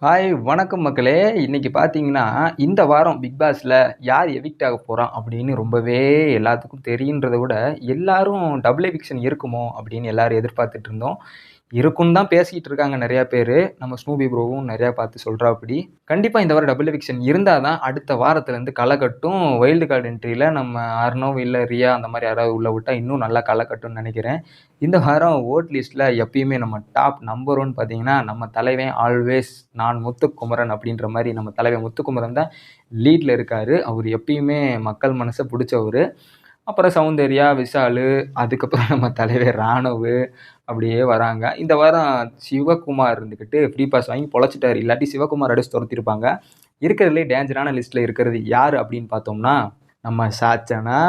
Hi வணக்கம் மக்களே. இன்னைக்கு பார்த்தீங்கன்னா, இந்த வாரம் பிக் பாஸ்ல யார் எவிக்ட் ஆக போறான் அப்படின்னு ரொம்பவே எல்லாத்துக்கும் தெரியுன்றத விட, எல்லாரும் டபுள் எவிக்ஷன் இருக்குமோ அப்படின்னு எல்லாரும் எதிர்பார்த்துட்டு இருந்தோம். இருக்குன்னு தான் பேசிக்கிட்டு இருக்காங்க நெறைய பேரு. நம்ம ஸ்னூபி ப்ரோவும் நெறையா பார்த்து சொல்றாப்படி. கண்டிப்பா இந்த வாரம் டபுள் எவிக்ஷன் இருந்தா தான் அடுத்த வாரத்துலேருந்து களை கட்டும். வைல்டு கார்டு என்ட்ரில நம்ம அர்ணவ் இல்ல ரியா அந்த மாரி யாராவது உள்ள விட்டா இன்னும் நல்லா களை கட்டும்னு நெனைக்கிறேன். இந்த வாரம் வோட் லிஸ்ட்ல எப்பயுமே நம்ம டாப் நம்பர் 1 பார்த்தீங்கன்னா, நம்ம தலைவன் ஆல்வேஸ் நான் முத்துக்குமரன் அப்படின்ற மாரி நம்ம தலைவன் முத்துக்குமரன் தான் லீட்ல இருக்காரு. அவரு எப்பயுமே மக்கள் மனச புடிச்சவரு. அப்புறம் சௌந்தர்யா, விஷாலு, அதுக்கப்புறம் நம்ம தலைவர் ராணவு அப்படியே வராங்க. இந்த வாரம் சிவகுமார் இருந்துக்கிட்டு ஃப்ரீ பாஸ் வாங்கி பொழச்சுட்டாரு. இல்லாட்டி சிவகுமார் அடிச்சு தொரத்திருப்பாங்க. இருக்கிறதுலே டேஞ்சரான லிஸ்ட்ல இருக்கிறது யாரு அப்படின்னு பார்த்தோம்னா, நம்ம சாச்சனா,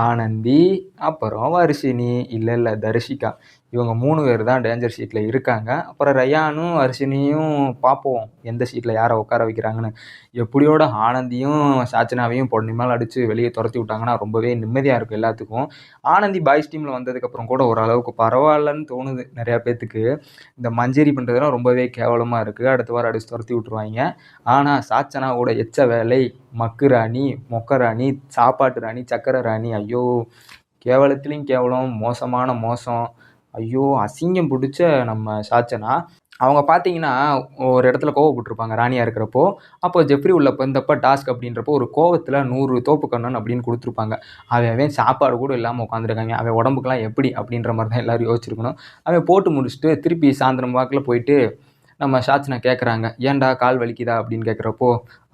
ஆனந்தி, அப்புறம் வர்ஷினி, இல்ல தர்ஷிகா. இவங்க 3 பேர் தான் டேஞ்சர் ஷீட்ல இருக்காங்க. அப்புறம் ரயானும், வர்ஷினியும் பார்ப்போம் எந்த ஷீட்ல யார உட்கார வைக்கிறாங்கன்னு. எப்படியோட ஆனந்தியும், சாச்சனாவையும் பொன்னிமால் அடிச்சு வெளிய தொரத்தி விட்டாங்கன்னா ரொம்பவே நிம்மதியா இருக்கும் எல்லாத்துக்கும். ஆனந்தி பாய்ஸ் டீம்ல வந்ததுக்கப்புறம் கூட ஓரளவுக்கு பரவாயில்லன்னு தோணுது நெறைய பேத்துக்கு. இந்த மஞ்சரி பண்றதெல்லாம் ரொம்பவே கேவலமா இருக்கு. அடுத்த வாரம் அடிச்சு தொரத்தி விட்டுருவாய்ங்க. ஆனா சாச்சனாவோட எச்ச வேலை, மக்கு ராணி, மொக்க ராணி, சாப்பாட்டு ராணி, சக்கரை ராணி, ஐயோ! கேவலத்திலும் கேவலம், மோசமான மோசம். ஐயோ! அசிங்கம் பிடிச்ச நம்ம சாச்சனா. அவங்க பார்த்தீங்கன்னா, ஒரு இடத்துல கோவப்பட்டுருப்பாங்க ராணியா இருக்கிறப்போ. அப்போ ஜெஃப்ரி உள்ள வந்தப்ப டாஸ்க் அப்படின்றப்போ ஒரு கோவத்துல 100 தோப்புக்கரணன் அப்படின்னு குடுத்துருப்பாங்க. அவன் சாப்பாடு கூட இல்லாம உட்காந்துருக்காங்க. அவன் உடம்புக்கெல்லாம் எப்படி அப்படின்ற மாரி தான் எல்லாரும் யோசிச்சிருக்கணும். அவன் போட்டு முடிச்சுட்டு திருப்பி சாயந்தரம் வாக்குல போயிட்டு நம்ம சாச்சனா கேட்குறாங்க. "ஏன்டா கால் வலிக்குதா?" அப்படின்னு கேட்குறப்போ,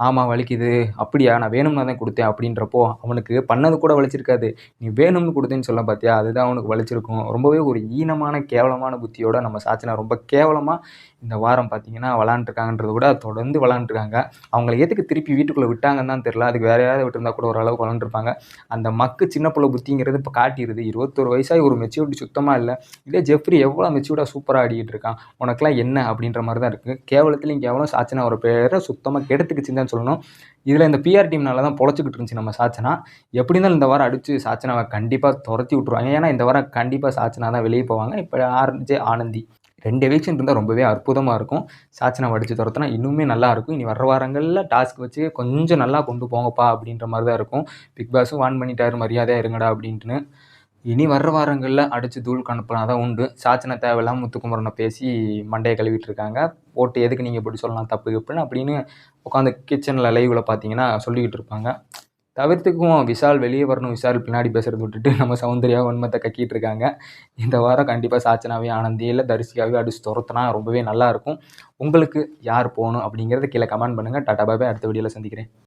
"ஆமா வலிக்குது." "அப்படியா? நான் வேணும்னா தான் குடுத்தேன்." அப்படின்றப்போ, அவனுக்கு பண்ணது கூட வலிச்சிருக்காது. நீ வேணும்னு குடுத்தேன்னு சொன்ன பார்த்தியா? அதுதான் அவனுக்கு வலிச்சிருக்கும். ரொம்பவே ஒரு ஈனமான, கேவலமான புத்தியோட நம்ம சாச்சனா ரொம்ப கேவலமா இந்த வாரம் பார்த்தீங்கன்னா விளாண்டுருக்காங்கன்றத விட தொடர்ந்து விளாண்டுருக்காங்க. அவங்கள எதுக்கு திருப்பி வீட்டுக்குள்ள விட்டாங்கன்னு தான் தெரியல. அதுக்கு வேற யாராவது விட்டுருந்தா கூட ஓரளவுக்கு விளாண்டுருப்பாங்க. அந்த மக்கு சின்ன புள்ள புத்திங்கிறது இப்போ காட்டிருது. 21 வயசாகி ஒரு மெச்சூரிட்டி சுத்தமா இல்ல. இதே ஜெஃப்ரி எவ்வளோ மெச்சூர்டா சூப்பரா ஆடிக்கிட்டு இருக்கான். உனக்கெல்லாம் என்ன? அப்படின்ற மாரி தான் இருக்கு. கேவலத்திலயும் கேவலம் சாச்சனா ஒரு பேர சுத்தமா கெடுத்துக்கிச்சுன்னு தான் சொல்லணும். இதில் இந்த பிஆர் டீம்னால தான் பொழச்சுக்கிட்டு இருந்துச்சு நம்ம சாச்சனா. எப்படி இருந்தாலும் இந்த வாரம் அடிச்சு சாச்சனாவை கண்டிப்பா தொரத்தி விட்டுருவாங்க. ஏன்னா இந்த வாரம் கண்டிப்பா சாச்சனா தான் வெளிய போவாங்க. இப்ப ஆர்ஜே ஆனந்தி. 2 எவிக்ஷன் இருந்தா ரொம்பவே அற்புதமா இருக்கும். சாச்சனாவ அடிச்சு தொரத்துனா இன்னுமே நல்லா இருக்கும். இனி வர்ற வாரங்கள்ல டாஸ்க் வச்சு கொஞ்சம் நல்லா கொண்டு போங்கப்பா அப்படின்ற மாரி தான் இருக்கும். பிக் பாஸும் வார்ன் பண்ணிட்டாரு மரியாதையா இருங்கடா அப்படின்ட்டுன்னு. இனி வர்ற வாரங்கள்ல அடிச்சு தூள் அனுப்புனா தான் உண்டு. சாச்சனா தேவையில்லாம முத்துக்குமரன பேசி மண்டைய கழுவிட்டு இருக்காங்க. போட்டு எதுக்கு நீங்க இப்படி சொல்லலாம் தப்பு கிப்புன்னு அப்படின்னு உட்காந்து கிச்சன்ல லைவ்ல பார்த்தீங்கன்னா சொல்லிக்கிட்டு இருப்பாங்க. தவிர்த்துக்குவோம் விஷால் வெளியே வரணும். விஷால் பின்னாடி பேசுறத விட்டுட்டு நம்ம சௌந்தர்யா வன்மத்தை கக்கிட்டு இருக்காங்க. இந்த வாரம் கண்டிப்பா சாச்சனாவையும், ஆனந்தியும் இல்ல தரிசிகாவையும் அடிச்சு தொரத்துனா ரொம்பவே நல்லா இருக்கும். உங்களுக்கு யார் போணும் அப்படிங்கிறத கீழ கமெண்ட் பண்ணுங்க. டாடா பாய் பாய். அடுத்த வீடியோல சந்திக்கிறேன்.